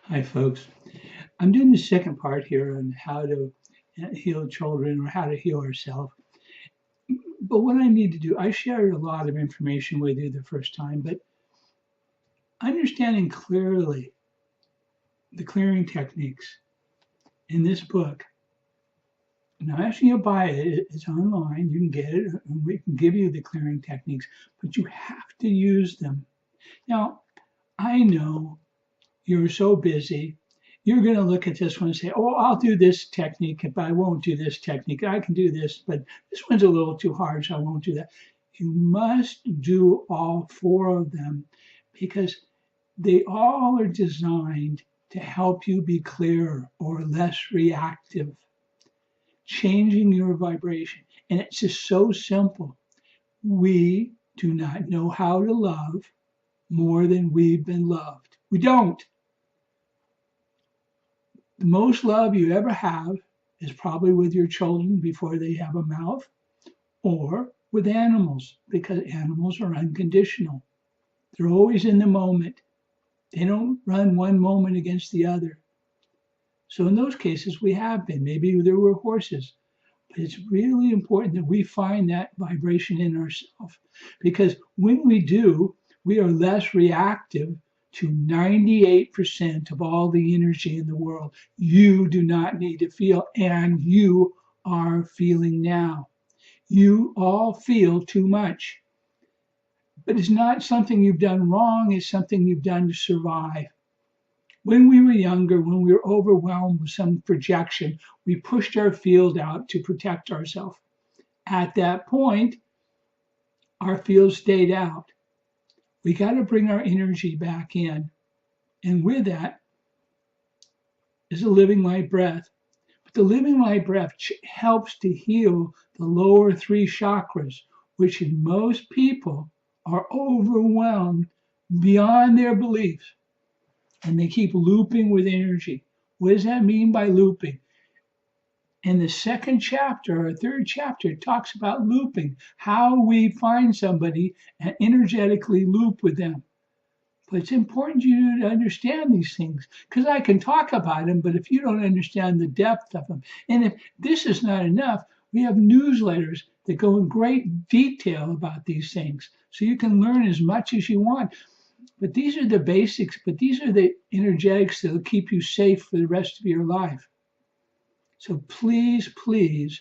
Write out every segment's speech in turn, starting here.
Hi, folks. I'm doing the second part here on how to heal children or how to heal ourselves. But what I need to do, I shared a lot of information with you the first time, but understanding clearly the clearing techniques in this book. Now, actually, you buy it, it's online, you can get it, and we can give you the clearing techniques, but you have to use them. Now, I know you're so busy, you're going to look at this one and say, oh, I'll do this technique, but I won't do this technique. I can do this, but this one's a little too hard, so I won't do that. You must do all four of them because they all are designed to help you be clearer or less reactive, changing your vibration. And it's just so simple. We do not know how to love more than we've been loved. We don't. The most love you ever have is probably with your children before they have a mouth, or with animals, because animals are unconditional. They're always in the moment. They don't run one moment against the other. So in those cases, we have been. Maybe there were horses. But it's really important that we find that vibration in ourselves, because when we do, we are less reactive to 98% of all the energy in the world. You do not need to feel, and you are feeling now. You all feel too much. But it's not something you've done wrong, it's something you've done to survive. When we were younger, when we were overwhelmed with some projection, we pushed our field out to protect ourselves. At that point, our field stayed out. We got to bring our energy back in. And with that is a living light breath. But the living light breath helps to heal the lower three chakras, which in most people are overwhelmed beyond their beliefs. And they keep looping with energy. What does that mean by looping? In the second chapter or third chapter, it talks about looping, how we find somebody and energetically loop with them. But it's important you to understand these things because I can talk about them, but if you don't understand the depth of them, and if this is not enough, we have newsletters that go in great detail about these things. So you can learn as much as you want. But these are the basics, but these are the energetics that will keep you safe for the rest of your life. So please, please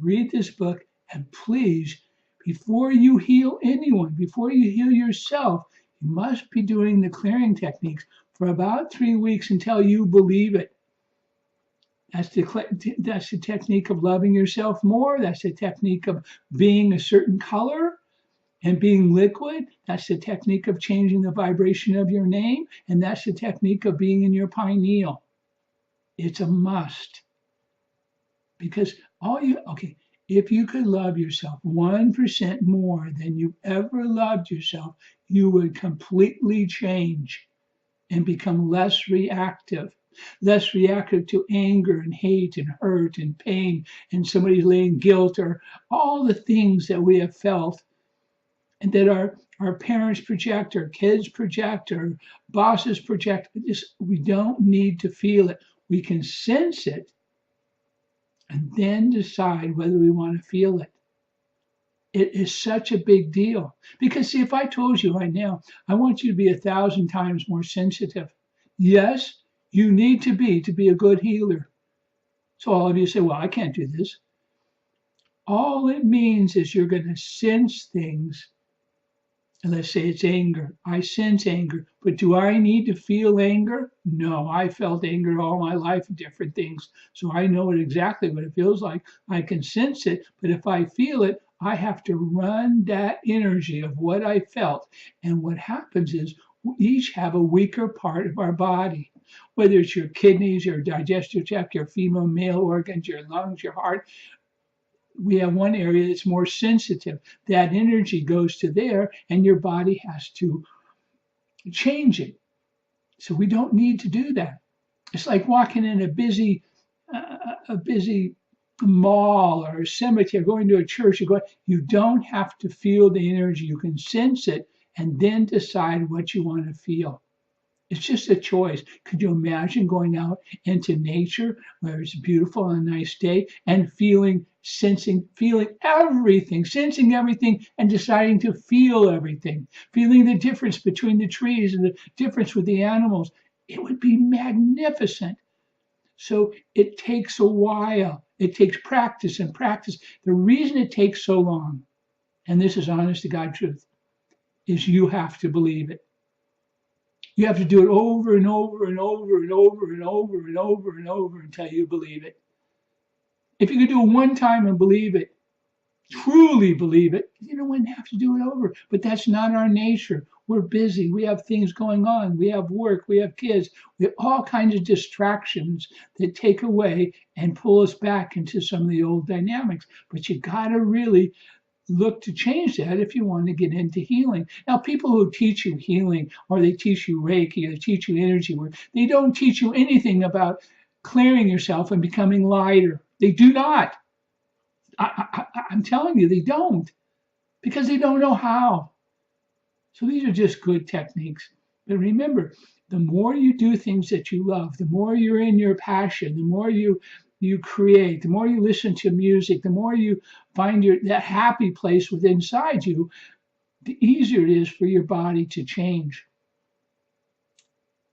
read this book, and please, before you heal anyone, before you heal yourself, you must be doing the clearing techniques for about 3 weeks until you believe it. That's the technique of loving yourself more. That's the technique of being a certain color and being liquid. That's the technique of changing the vibration of your name. And that's the technique of being in your pineal. It's a must. Because if you could love yourself 1% more than you ever loved yourself, you would completely change and become less reactive to anger and hate and hurt and pain and somebody laying guilt or all the things that we have felt and that our parents project, our kids project, our bosses project. We don't need to feel it. We can sense it and then decide whether we want to feel it. It is such a big deal. Because see, if I told you right now, I want you to be 1,000 times more sensitive. Yes, you need to be a good healer. So all of you say, well, I can't do this. All it means is you're going to sense things. And let's say it's anger. I sense anger, but do I need to feel anger? No, I felt anger all my life, different things. So I know exactly what it feels like. I can sense it, but if I feel it, I have to run that energy of what I felt. And what happens is we each have a weaker part of our body, whether it's your kidneys, your digestive tract, your female male organs, your lungs, your heart. We have one area that's more sensitive. That energy goes to there, and your body has to change it. So we don't need to do that. It's like walking in a busy mall or a cemetery, going to a church. You don't have to feel the energy. You can sense it and then decide what you want to feel. It's just a choice. Could you imagine going out into nature where it's beautiful on a nice day and feeling everything, sensing everything, and deciding to feel everything, feeling the difference between the trees and the difference with the animals? It would be magnificent. So it takes a while. It takes practice and practice. The reason it takes so long, and this is honest to God truth, is you have to believe it. You have to do it over and over and over and over and over and over and over until you believe it. If you could do it one time and believe it, truly believe it, you don't want to have to do it over. But that's not our nature. We're busy. We have things going on. We have work. We have kids. We have all kinds of distractions that take away and pull us back into some of the old dynamics. But you got to really look to change that if you want to get into healing. Now, people who teach you healing, or they teach you Reiki, or they teach you energy work, they don't teach you anything about clearing yourself and becoming lighter. They do not. I'm telling you, they don't, because they don't know how. So these are just good techniques. But remember, the more you do things that you love, the more you're in your passion, the more you create, the more you listen to music, the more you find that happy place within inside you, the easier it is for your body to change.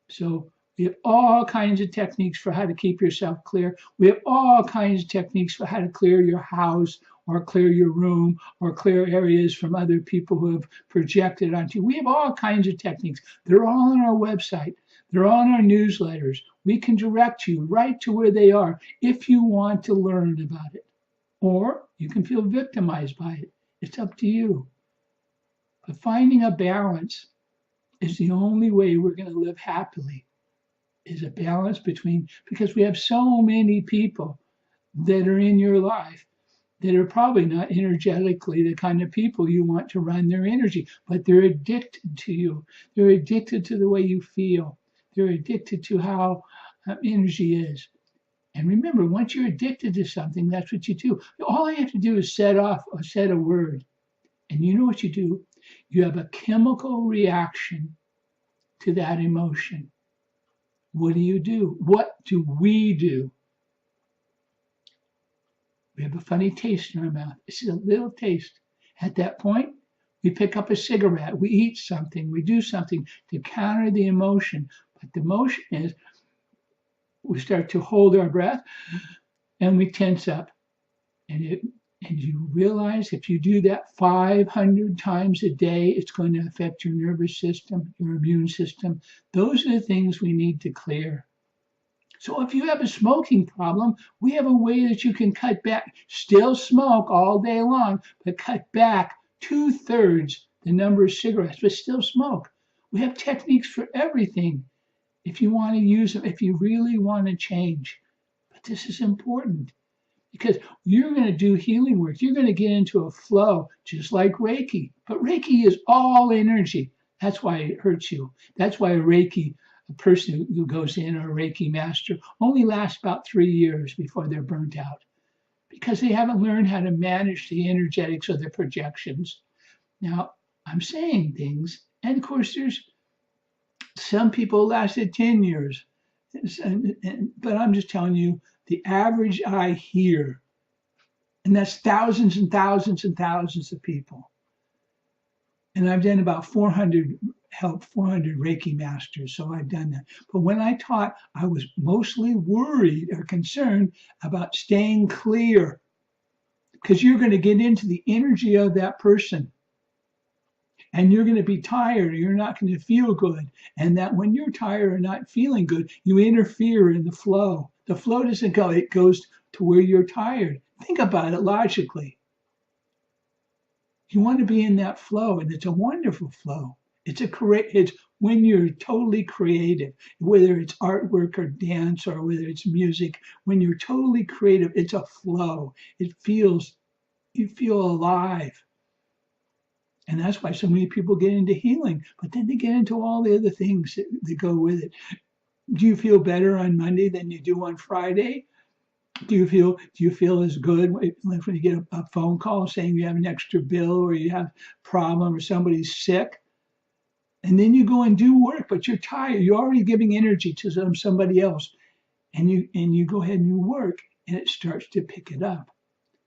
So we have all kinds of techniques for how to keep yourself clear. We have all kinds of techniques for how to clear your house, or clear your room, or clear areas from other people who have projected onto you. We have all kinds of techniques. They're all on our website. They're on our newsletters. We can direct you right to where they are if you want to learn about it. Or you can feel victimized by it. It's up to you. But finding a balance is the only way we're going to live happily, is a balance between, because we have so many people that are in your life that are probably not energetically the kind of people you want to run their energy, but they're addicted to you. They're addicted to the way you feel. They're addicted to how energy is. And remember, once you're addicted to something, that's what you do. All I have to do is set a word. And you know what you do? You have a chemical reaction to that emotion. What do? What do we do? We have a funny taste in our mouth. It's a little taste. At that point, we pick up a cigarette, we eat something, we do something to counter the emotion. But the emotion is we start to hold our breath and we tense up. And you realize if you do that 500 times a day, it's going to affect your nervous system, your immune system. Those are the things we need to clear. So if you have a smoking problem, we have a way that you can cut back. Still smoke all day long, but cut back 2/3 the number of cigarettes, but still smoke. We have techniques for everything if you want to use them, if you really want to change. But this is important because you're going to do healing work. You're going to get into a flow just like Reiki. But Reiki is all energy. That's why it hurts you. That's why a person who goes in, or a Reiki master, only lasts about 3 years before they're burnt out, because they haven't learned how to manage the energetics of their projections. Now, I'm saying things, and of course, there's some people lasted 10 years, but I'm just telling you the average I hear, and that's thousands and thousands and thousands of people. And I've done about 400 Reiki masters, so I've done that. But when I taught, I was mostly worried or concerned about staying clear, because you're going to get into the energy of that person. And you're going to be tired, or you're not going to feel good. And that when you're tired or not feeling good, you interfere in the flow. The flow doesn't go, it goes to where you're tired. Think about it logically. You want to be in that flow, and it's a wonderful flow. It's when you're totally creative, whether it's artwork or dance or whether it's music. When you're totally creative, it's a flow. You feel alive. And that's why so many people get into healing, but then they get into all the other things that go with it. Do you feel better on Monday than you do on Friday? Do you feel as good when you get a phone call saying you have an extra bill, or you have a problem, or somebody's sick? And then you go and do work, but you're tired. You're already giving energy to somebody else. And you go ahead and you work, and it starts to pick it up.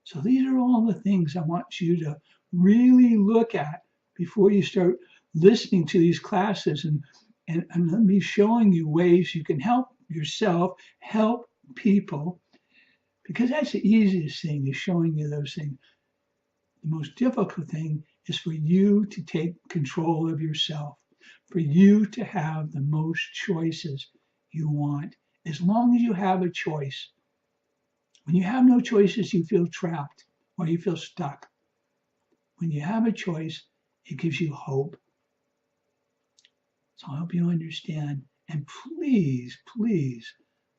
So these are all the things I want you to really look at before you start listening to these classes, and let me showing you ways you can help yourself, help people, because that's the easiest thing, is showing you those things. The most difficult thing is for you to take control of yourself, for you to have the most choices you want. As long as you have a choice. When you have no choices, you feel trapped or you feel stuck. When you have a choice, it gives you hope. So I hope you understand. And please, please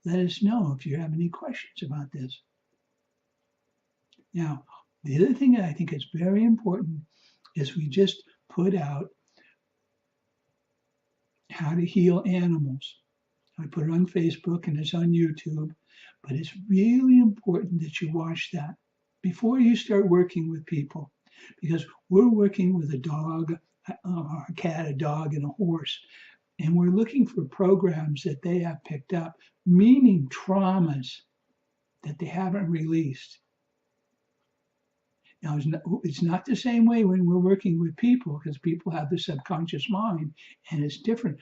let us know if you have any questions about this. Now, the other thing that I think is very important is we just put out how to heal animals. I put it on Facebook and it's on YouTube, but it's really important that you watch that before you start working with people, because we're working with a dog, a cat, a dog, and a horse, and we're looking for programs that they have picked up, meaning traumas that they haven't released. Now, it's not the same way when we're working with people, because people have the subconscious mind and it's different.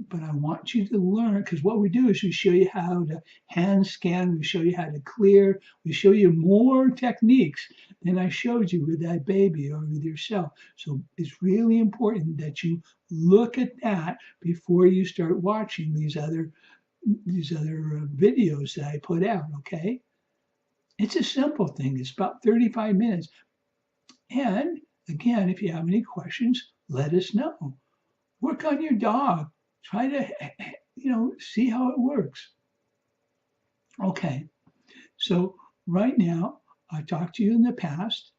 But I want you to learn, because what we do is we show you how to hand scan, we show you how to clear, we show you more techniques than I showed you with that baby or with yourself. So it's really important that you look at that before you start watching these other videos that I put out, okay? It's a simple thing. It's about 35 minutes. And again, if you have any questions, let us know. Work on your dog. Try to, see how it works. Okay, so right now, I talked to you in the past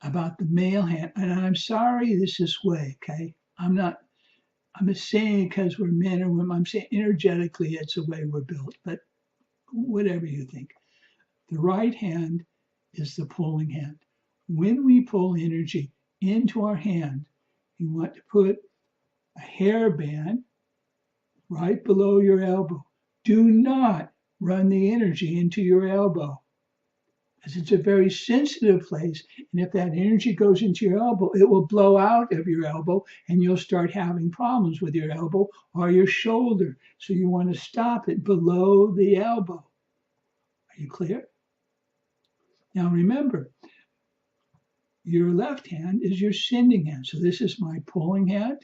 about the male hand, and I'm sorry this is way, okay? I'm just saying because we're men or women, I'm saying energetically it's the way we're built, but whatever you think. The right hand is the pulling hand. When we pull energy into our hand, you want to put a hairband right below your elbow. Do not run the energy into your elbow, because it's a very sensitive place. And if that energy goes into your elbow, it will blow out of your elbow and you'll start having problems with your elbow or your shoulder. So you want to stop it below the elbow. Are you clear? Now remember, your left hand is your sending hand. So this is my pulling hand.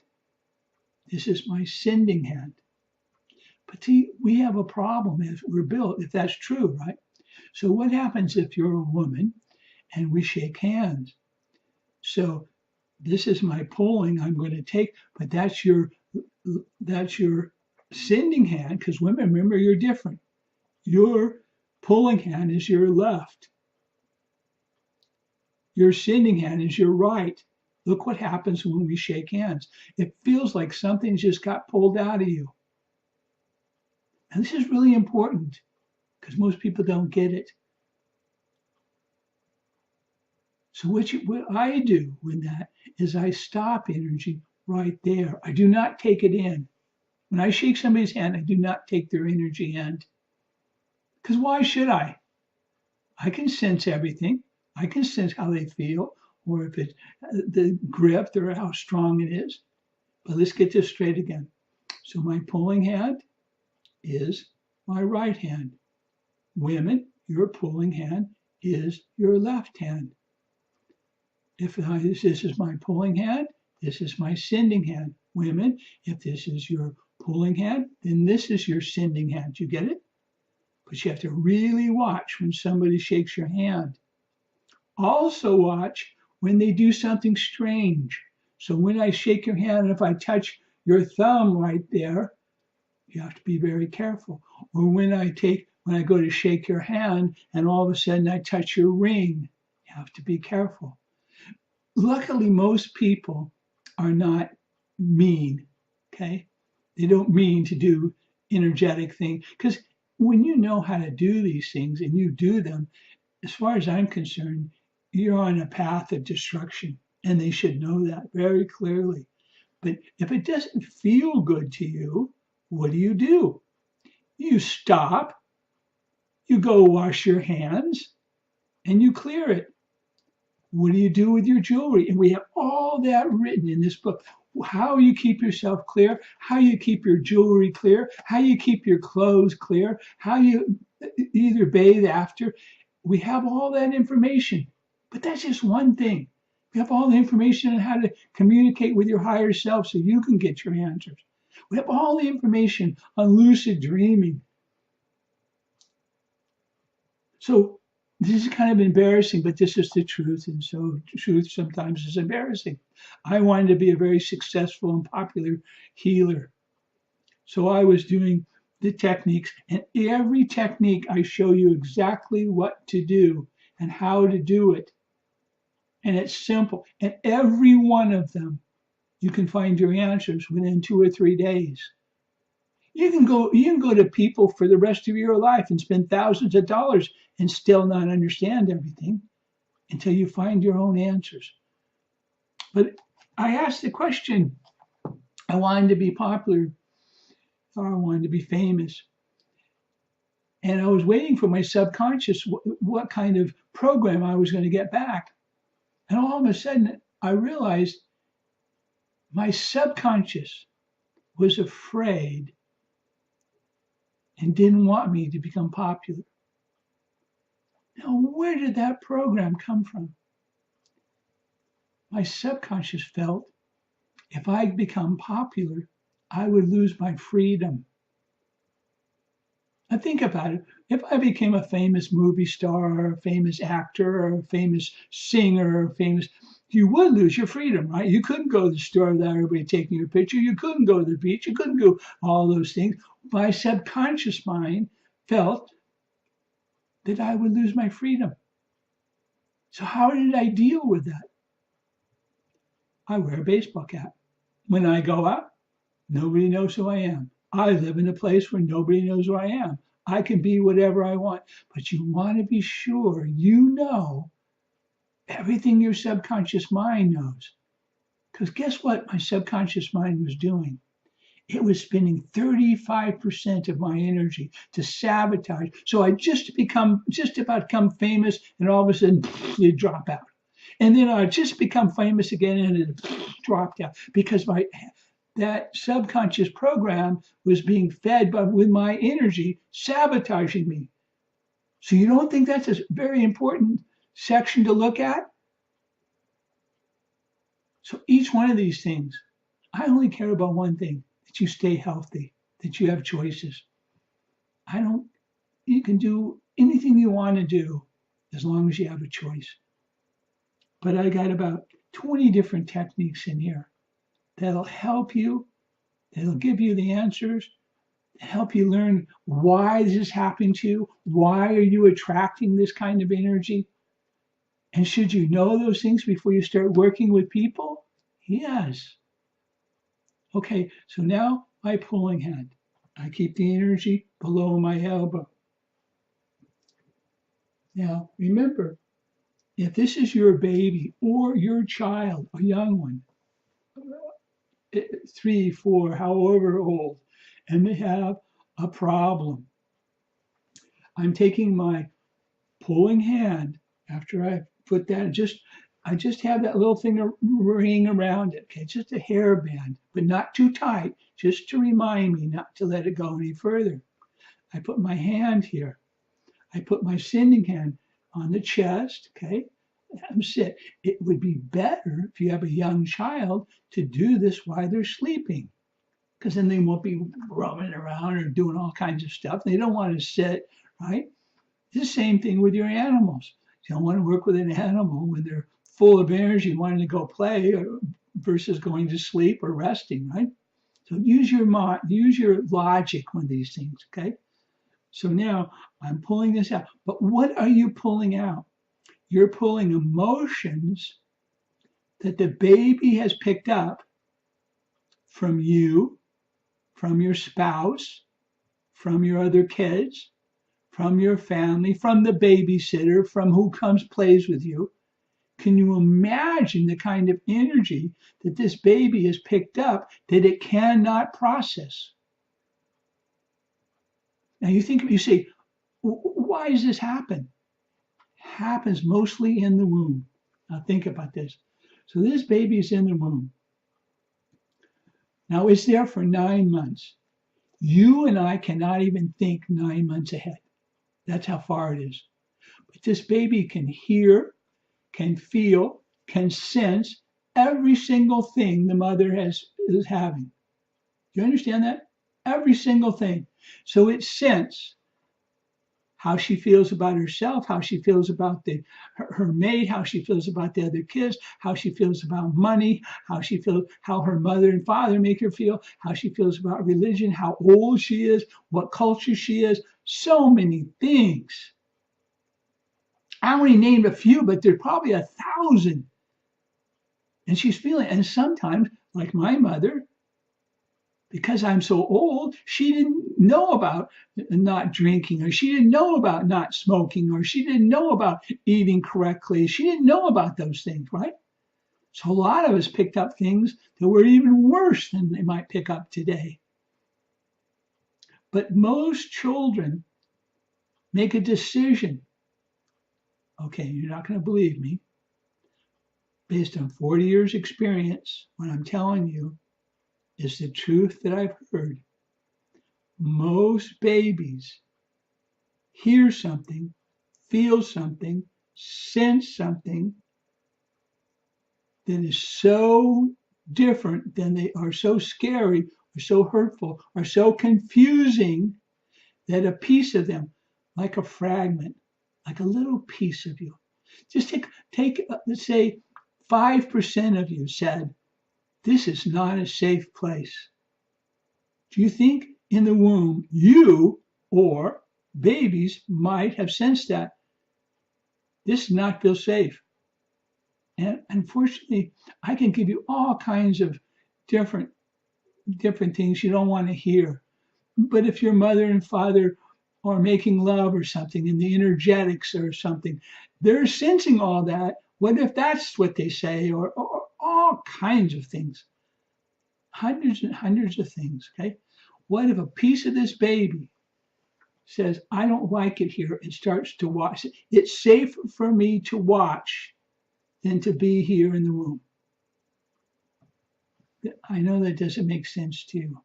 This is my sending hand. But see, we have a problem if we're built, if that's true, right? So what happens if you're a woman and we shake hands? So this is my pulling I'm going to take, but that's your sending hand, because women, remember, you're different. Your pulling hand is your left. Your sending hand is your right. Look what happens when we shake hands. It feels like something just got pulled out of you. And this is really important because most people don't get it. So what I do with that is I stop energy right there. I do not take it in. When I shake somebody's hand, I do not take their energy in. Because why should I? I can sense everything. I can sense how they feel, or if it's the grip or how strong it is. But let's get this straight again. So my pulling hand is my right hand. Women, your pulling hand is your left hand. If this is my pulling hand, this is my sending hand. Women, if this is your pulling hand, then this is your sending hand. You get it? But you have to really watch when somebody shakes your hand. Also watch when they do something strange. So when I shake your hand, if I touch your thumb right there, you have to be very careful. Or when I go to shake your hand and all of a sudden I touch your ring, you have to be careful. Luckily, most people are not mean, okay? They don't mean to do energetic things, because when you know how to do these things and you do them, as far as I'm concerned, you're on a path of destruction, and they should know that very clearly. But if it doesn't feel good to you, what do? You stop, you go wash your hands, and you clear it. What do you do with your jewelry? And we have all that written in this book. How you keep yourself clear, how you keep your jewelry clear, how you keep your clothes clear, how you either bathe after. We have all that information, but that's just one thing. We have all the information on how to communicate with your higher self so you can get your answers. We have all the information on lucid dreaming. So this is kind of embarrassing, but this is the truth. And so truth sometimes is embarrassing. I wanted to be a very successful and popular healer. So I was doing the techniques, and every technique I show you exactly what to do and how to do it. And it's simple. And every one of them, you can find your answers within 2 or 3 days. You can go to people for the rest of your life and spend thousands of dollars and still not understand everything until you find your own answers. But I asked the question, I wanted to be popular, or I wanted to be famous. And I was waiting for my subconscious, what kind of program I was going to get back. And all of a sudden, I realized my subconscious was afraid and didn't want me to become popular. Now, where did that program come from? My subconscious felt if I become popular, I would lose my freedom. Now think about it. If I became a famous movie star or a famous actor or a famous singer or you would lose your freedom, right? You couldn't go to the store without everybody taking your picture. You couldn't go to the beach. You couldn't do all those things. My subconscious mind felt that I would lose my freedom. So how did I deal with that? I wear a baseball cap. When I go out, nobody knows who I am. I live in a place where nobody knows who I am. I can be whatever I want, but you want to be sure you know everything your subconscious mind knows. Because guess what my subconscious mind was doing? It was spending 35% of my energy to sabotage. So I just about become famous, and all of a sudden you drop out. And then I just become famous again, and it dropped out because that subconscious program was being fed with my energy, sabotaging me. So you don't think that's a very important section to look at? So each one of these things, I only care about one thing, that you stay healthy, that you have choices. You can do anything you want to do as long as you have a choice. But I got about 20 different techniques in here that'll help you, that'll give you the answers, help you learn why this is happening to you, why are you attracting this kind of energy, and should you know those things before you start working with people? Yes. Okay, so now my pulling hand. I keep the energy below my elbow. Now, remember, if this is your baby or your child, a young one, 3, 4, however old, and they have a problem, I'm taking my pulling hand after I put that, I just have that little thing ring around it, okay, just a hairband, but not too tight, just to remind me not to let it go any further. I put my hand here. I put my sending hand on the chest, okay, I'm sit. It would be better if you have a young child to do this while they're sleeping, because then they won't be roaming around or doing all kinds of stuff. They don't want to sit, right? It's the same thing with your animals. You don't want to work with an animal when they're full of energy, wanting to go play versus going to sleep or resting, right? So use your logic on these things, okay? So now I'm pulling this out. But what are you pulling out? You're pulling emotions that the baby has picked up from you, from your spouse, from your other kids, from your family, from the babysitter, from who plays with you. Can you imagine the kind of energy that this baby has picked up that it cannot process? Now you say, why does this happen? Happens mostly in the womb. Now think about this. So this baby is in the womb. Now it's there for 9 months. You and I cannot even think 9 months ahead. That's how far it is. But this baby can hear, can feel, can sense every single thing the mother is having. Do you understand that? Every single thing. So it senses how she feels about herself, how she feels about her mate, how she feels about the other kids, how she feels about money, how her mother and father make her feel, how she feels about religion, how old she is, what culture she is, so many things. I only named a few, but there's probably 1,000. And she's feeling, and sometimes, like my mother, because I'm so old, she didn't know about not drinking, or she didn't know about not smoking, or she didn't know about eating correctly. She didn't know about those things, right? So a lot of us picked up things that were even worse than they might pick up today. But most children make a decision. Okay, you're not going to believe me. Based on 40 years experience, what I'm telling you is the truth that I've heard. Most babies hear something, feel something, sense something that is so different than they are, so scary or so hurtful or so confusing that a piece of them, like a fragment, like a little piece of you, just take let's say 5% of you said, this is not a safe place. Do you think in the womb you or babies might have sensed that this does not feel safe? And unfortunately, I can give you all kinds of different things you don't want to hear. But if your mother and father are making love or something in the energetics or something, they're sensing all that. What if that's what they say, or all kinds of things? Hundreds and hundreds of things, okay? What if a piece of this baby says, I don't like it here, and starts to watch? It's safer for me to watch than to be here in the womb. I know that doesn't make sense to you,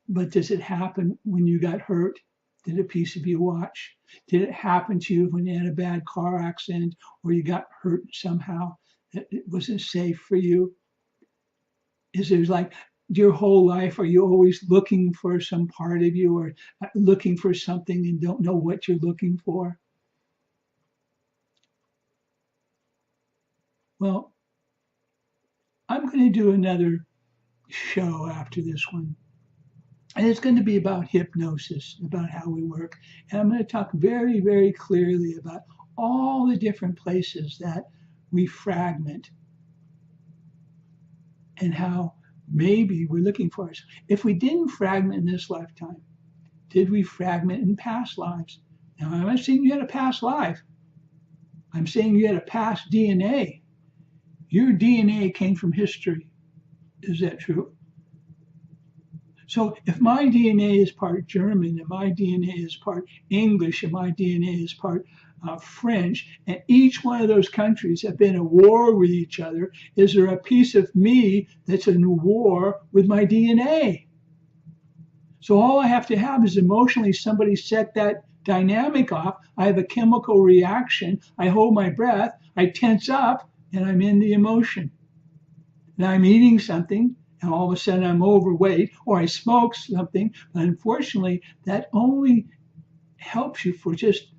but does it happen when you got hurt? Did a piece of you watch? Did it happen to you when you had a bad car accident or you got hurt somehow that it wasn't safe for you? Is there like your whole life, are you always looking for some part of you or looking for something and don't know what you're looking for? Well, I'm going to do another show after this one. And it's going to be about hypnosis, about how we work. And I'm going to talk very, very clearly about all the different places that we fragment and how maybe we're looking for us. If we didn't fragment in this lifetime, did we fragment in past lives? Now, I'm not saying you had a past life. I'm saying you had a past DNA. Your DNA came from history. Is that true? So if my DNA is part German, and my DNA is part English, and my DNA is part French, and each one of those countries have been at war with each other, is there a piece of me that's in war with my DNA? So all I have to have is emotionally somebody set that dynamic off. I have a chemical reaction. I hold my breath. I tense up, and I'm in the emotion. And I'm eating something, and all of a sudden I'm overweight, or I smoke something. But unfortunately, that only helps you for just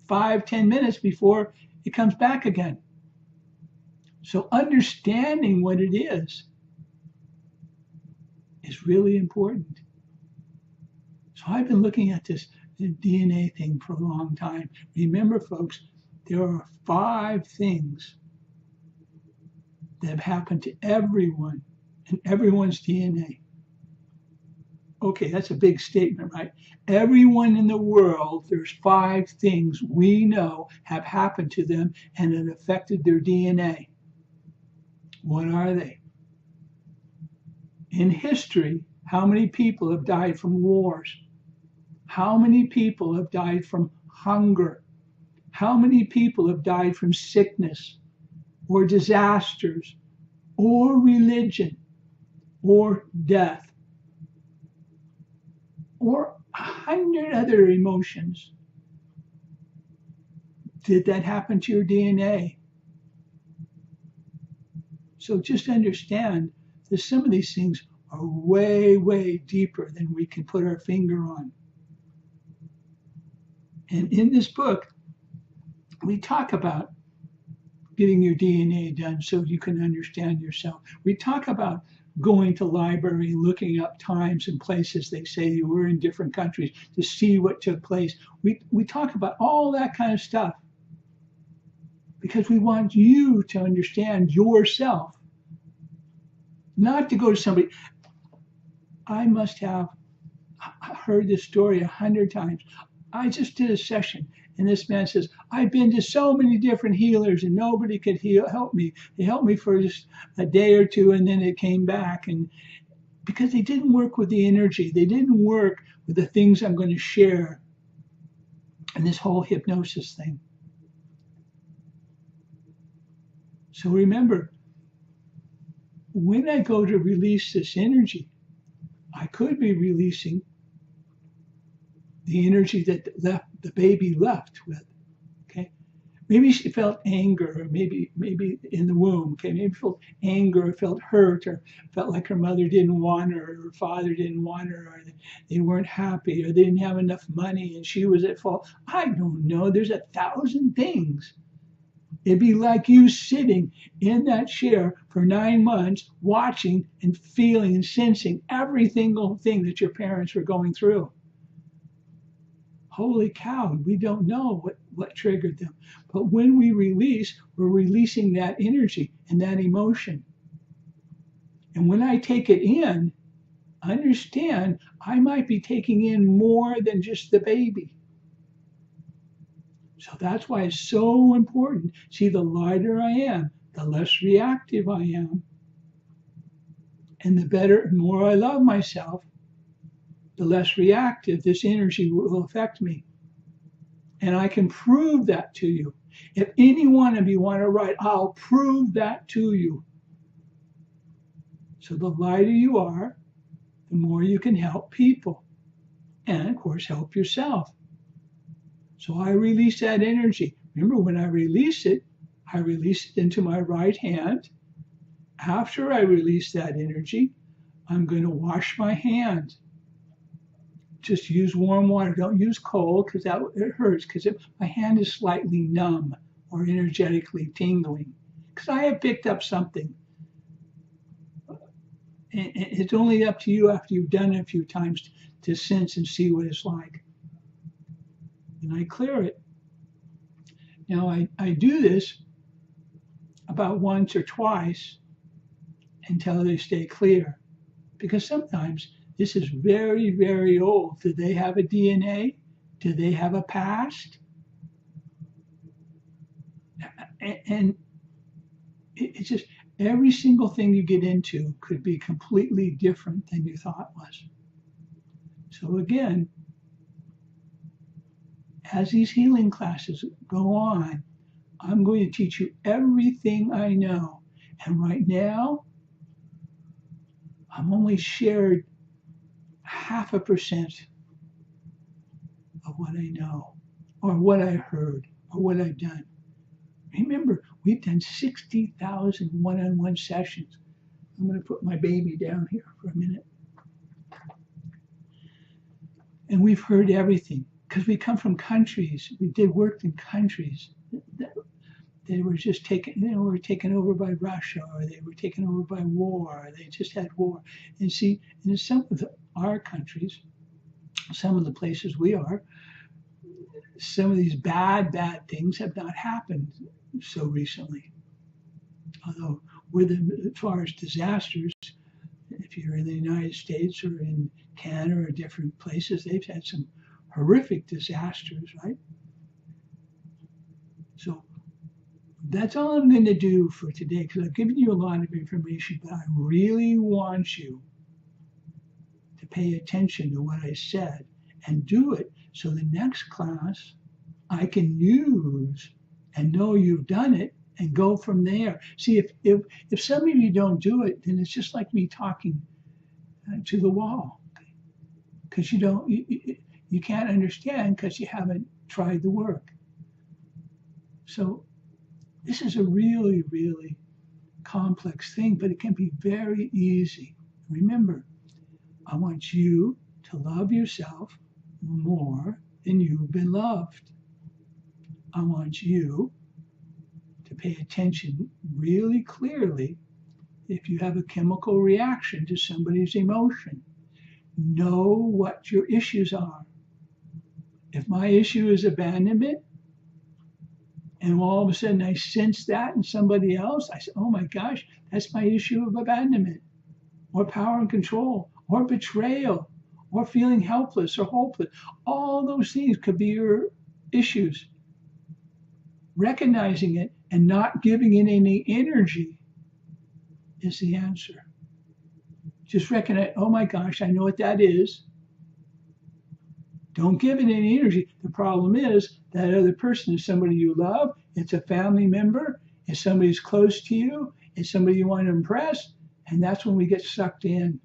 5-10 minutes before it comes back again. So understanding what it is really important. So I've been looking at this DNA thing for a long time. Remember, folks, there are 5 things that have happened to everyone in everyone's DNA. Okay, that's a big statement, right? Everyone in the world, there's 5 things we know have happened to them and it affected their DNA. What are they? In history, how many people have died from wars? How many people have died from hunger? How many people have died from sickness or disasters or religion or death or 100 other emotions? Did that happen to your DNA? So just understand that some of these things are way, way deeper than we can put our finger on. And in this book, we talk about getting your DNA done so you can understand yourself. We talk about going to library, looking up times and places they say you were in different countries to see what took place. We talk about all that kind of stuff because we want you to understand yourself, not to go to somebody. I must have heard this story 100 times. I just did a session and this man says, I've been to so many different healers and nobody could help me. They helped me for just a day or two and then it came back. And because they didn't work with the energy, they didn't work with the things I'm going to share and this whole hypnosis thing. So remember, when I go to release this energy, I could be releasing the energy that the baby left with. Okay, maybe she felt anger, or maybe in the womb. Okay, maybe felt anger, or felt hurt, or felt like her mother didn't want her, or her father didn't want her, or they weren't happy, or they didn't have enough money, and she was at fault. I don't know. There's 1,000 things. It'd be like you sitting in that chair for 9 months, watching and feeling and sensing every single thing that your parents were going through. Holy cow, we don't know what triggered them. But when we release, we're releasing that energy and that emotion. And when I take it in, understand I might be taking in more than just the baby. So that's why it's so important. See, the lighter I am, the less reactive I am. And the better and more I love myself, the less reactive this energy will affect me. And I can prove that to you. If any one of you want to write, I'll prove that to you. So the lighter you are, the more you can help people. And of course, help yourself. So I release that energy. Remember, when I release it into my right hand. After I release that energy, I'm going to wash my hands. Just use warm water. Don't use cold because it hurts, because my hand is slightly numb or energetically tingling. Because I have picked up something. And it's only up to you after you've done it a few times to sense and see what it's like. And I clear it. Now I do this about once or twice until they stay clear. Because sometimes this is very, very old. Do they have a DNA? Do they have a past? And it's just every single thing you get into could be completely different than you thought was. So again, as these healing classes go on, I'm going to teach you everything I know. And right now, I'm only shared 0.5% of what I know, or what I heard, or what I've done. Remember, we've done 60,000 one-on-one sessions. I'm going to put my baby down here for a minute. And we've heard everything, because we come from countries. We did work in countries that they were just were taken over by Russia, or they were taken over by war, or they just had war. And see, in some of our countries, some of the places we are, some of these bad things have not happened so recently. Although as far as disasters, if you're in the United States or in Canada or different places, they've had some horrific disasters, right? So that's all I'm going to do for today because I've given you a lot of information, but I really want you to pay attention to what I said and do it so the next class I can use and know you've done it and go from there. See, if some of you don't do it, then it's just like me talking to the wall because you can't understand because you haven't tried the work. So this is a really, really complex thing, but it can be very easy. Remember, I want you to love yourself more than you've been loved. I want you to pay attention really clearly if you have a chemical reaction to somebody's emotion. Know what your issues are. If my issue is abandonment, and all of a sudden I sense that in somebody else, I say, oh my gosh, that's my issue of abandonment, or power and control, or betrayal, or feeling helpless or hopeless. All those things could be your issues. Recognizing it and not giving it any energy is the answer. Just recognize, oh my gosh, I know what that is. Don't give it any energy. The problem is that other person is somebody you love. It's a family member. It's somebody who's close to you. It's somebody you want to impress. And that's when we get sucked in.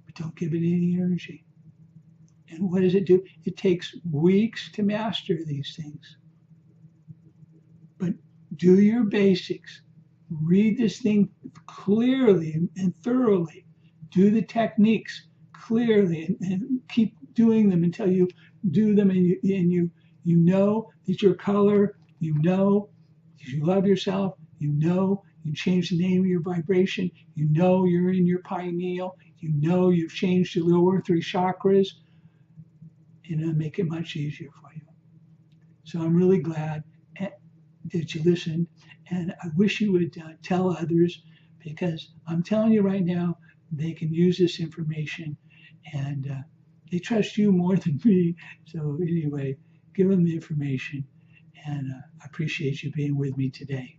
But don't give it any energy. And what does it do? It takes weeks to master these things. But do your basics. Read this thing clearly and thoroughly. Do the techniques clearly and keep doing them until you do them and you know that your color, you know that you love yourself, you know you change the name of your vibration, you know you're in your pineal, you know you've changed your lower 3 chakras, and it'll make it much easier for you. So I'm really glad that you listened, and I wish you would tell others, because I'm telling you right now, they can use this information, and they trust you more than me. So anyway, give them the information, and I appreciate you being with me today.